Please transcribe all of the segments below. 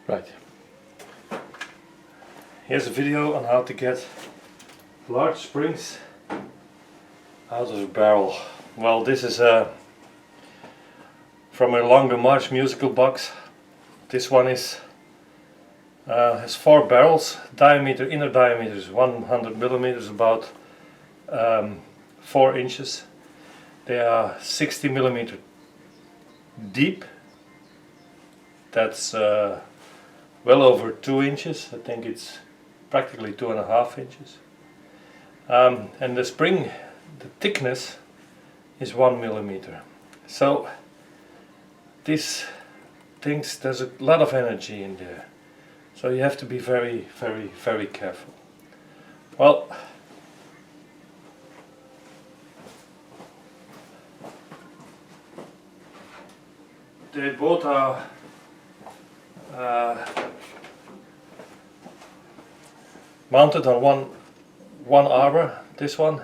Right. Here's a video on how to get large springs out of a barrel. Well, this is from a Lange March musical box. This one is has 4 barrels. Diameter, inner diameter is 100 millimeters, about 4 inches. They are 60 millimeter deep. That's well over 2 inches. I think it's practically 2.5 inches. And the spring, the thickness is 1 millimeter. So these things, there's a lot of energy in there. So you have to be very, very, very careful. Well, they both are mounted on one arbor, this one,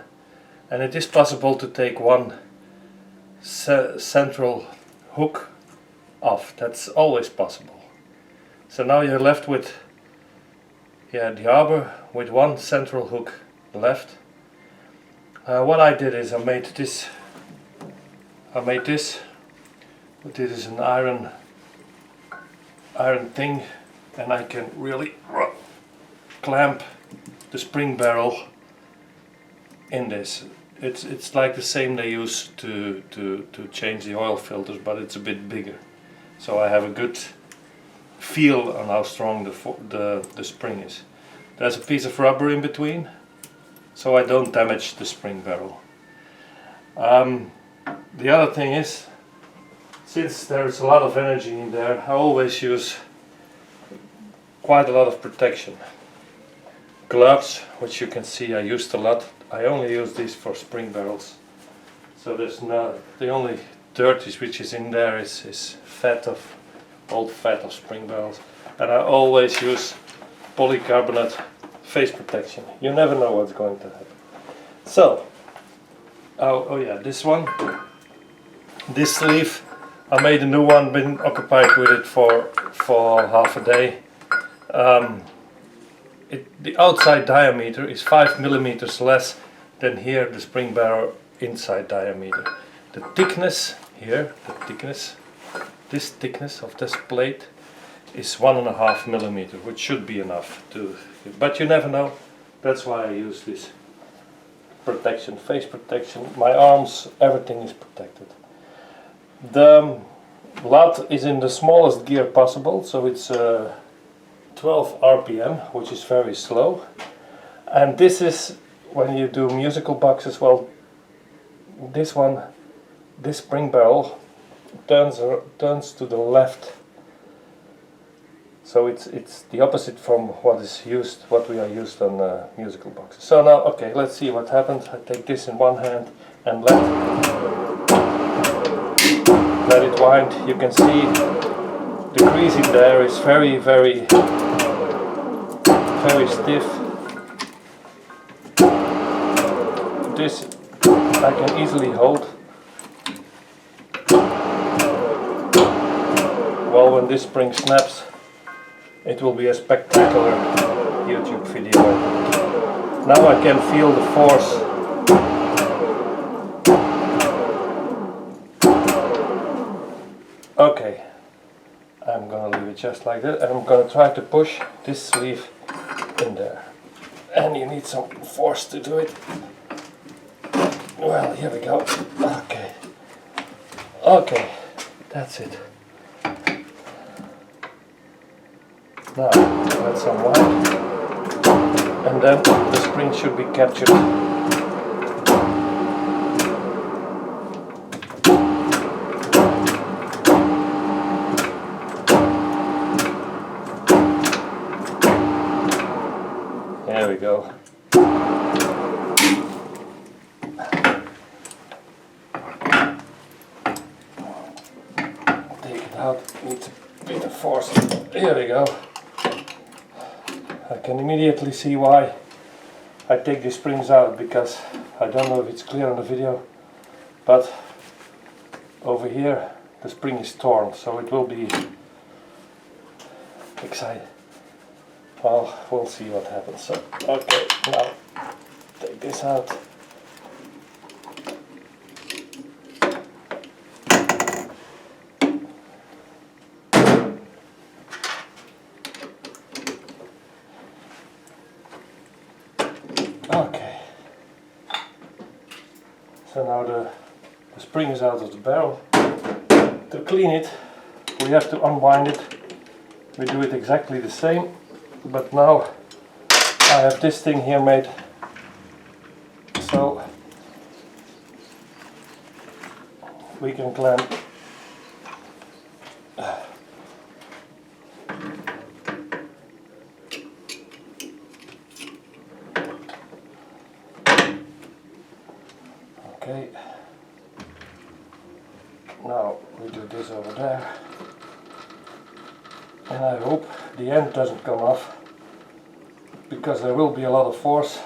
and it is possible to take one central hook off. That's always possible. So now you're left with the arbor with one central hook left. What I did is I made this. This is an iron thing, and I can really clamp the spring barrel in this. It's like the same they use to change the oil filters, but it's a bit bigger. So I have a good feel on how strong the spring is. There's a piece of rubber in between, so I don't damage the spring barrel. The other thing is, since there's a lot of energy in there, I always use quite a lot of protection. Gloves, which you can see I used a lot. I only use these for spring barrels. So there's no, the only dirt which is in there is fat of old fat of spring barrels. And I always use polycarbonate face protection. You never know what's going to happen. So, oh yeah, this one, this sleeve, I made a new one, been occupied with it for half a day. The outside diameter is 5 millimeters less than here, the spring barrel inside diameter. The thickness here, this thickness of this plate is 1.5 millimeter, which should be enough to, but you never know. That's why I use this protection, face protection. My arms, everything is protected. The LUT is in the smallest gear possible, so it's 12 RPM, which is very slow. And this is when you do musical boxes. Well, this one, this spring barrel turns to the left, so it's the opposite from what we are used on musical boxes. So now, okay, let's see what happens. I take this in one hand and let it wind. You can see the grease in there is very, very, very stiff. This I can easily hold. Well, when this spring snaps, it will be a spectacular YouTube video. Now I can feel the force. Okay, I'm gonna leave it just like that, and I'm gonna try to push this sleeve in there. And you need some force to do it. Well, here we go. Okay, that's it. Now, let's unwind, and then the spring should be captured. There we go. Take it out, needs a bit of force. Here we go. I can immediately see why I take the springs out, because I don't know if it's clear on the video, but over here the spring is torn, so it will be works. Well, we'll see what happens. So, okay, now take this out. Okay. So now the spring is out of the barrel. To clean it, we have to unwind it. We do it exactly the same, but now I have this thing here made so we can clamp okay. Now we do this over there, and I hope the end doesn't come off, because there will be a lot of force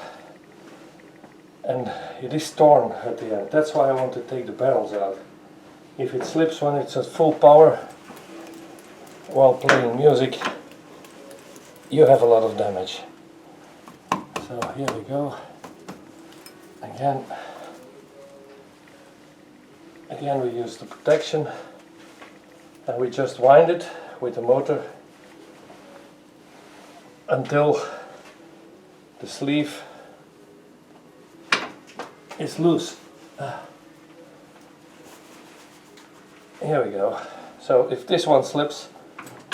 and it is torn at the end. That's why I want to take the barrels out. If it slips when it's at full power while playing music, you have a lot of damage. So here we go. Again we use the protection, and we just wind it with the motor until the sleeve is loose. Here we go. So if this one slips,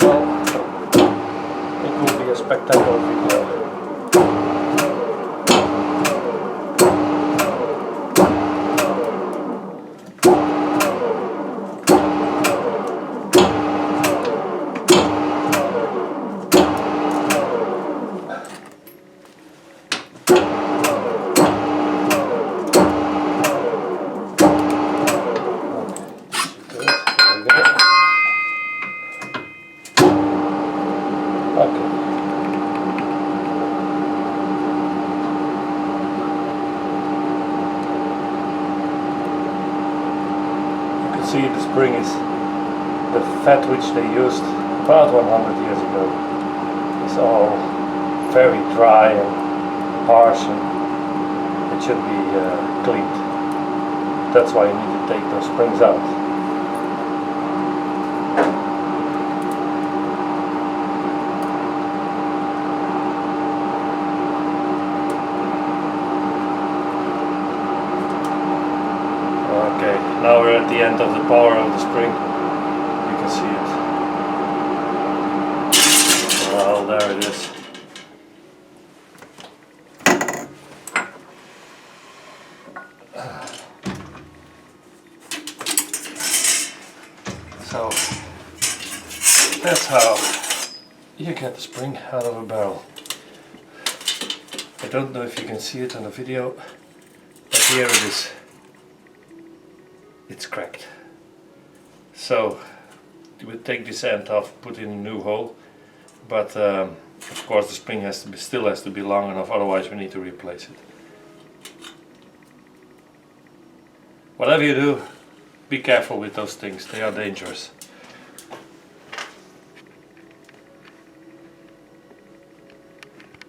well, it will be a spectacular video. See, the spring is the fat which they used about 100 years ago. It's all very dry and harsh, and it should be cleaned. That's why you need to take those springs out. Okay, now we're at the end of the power of the spring. You can see it. Well, there it is. So that's how you get the spring out of a barrel. I don't know if you can see it on the video, but here it is. It's cracked. So we would take this end off, put in a new hole, but of course the spring still has to be long enough, otherwise we need to replace it. Whatever you do, be careful with those things, they are dangerous.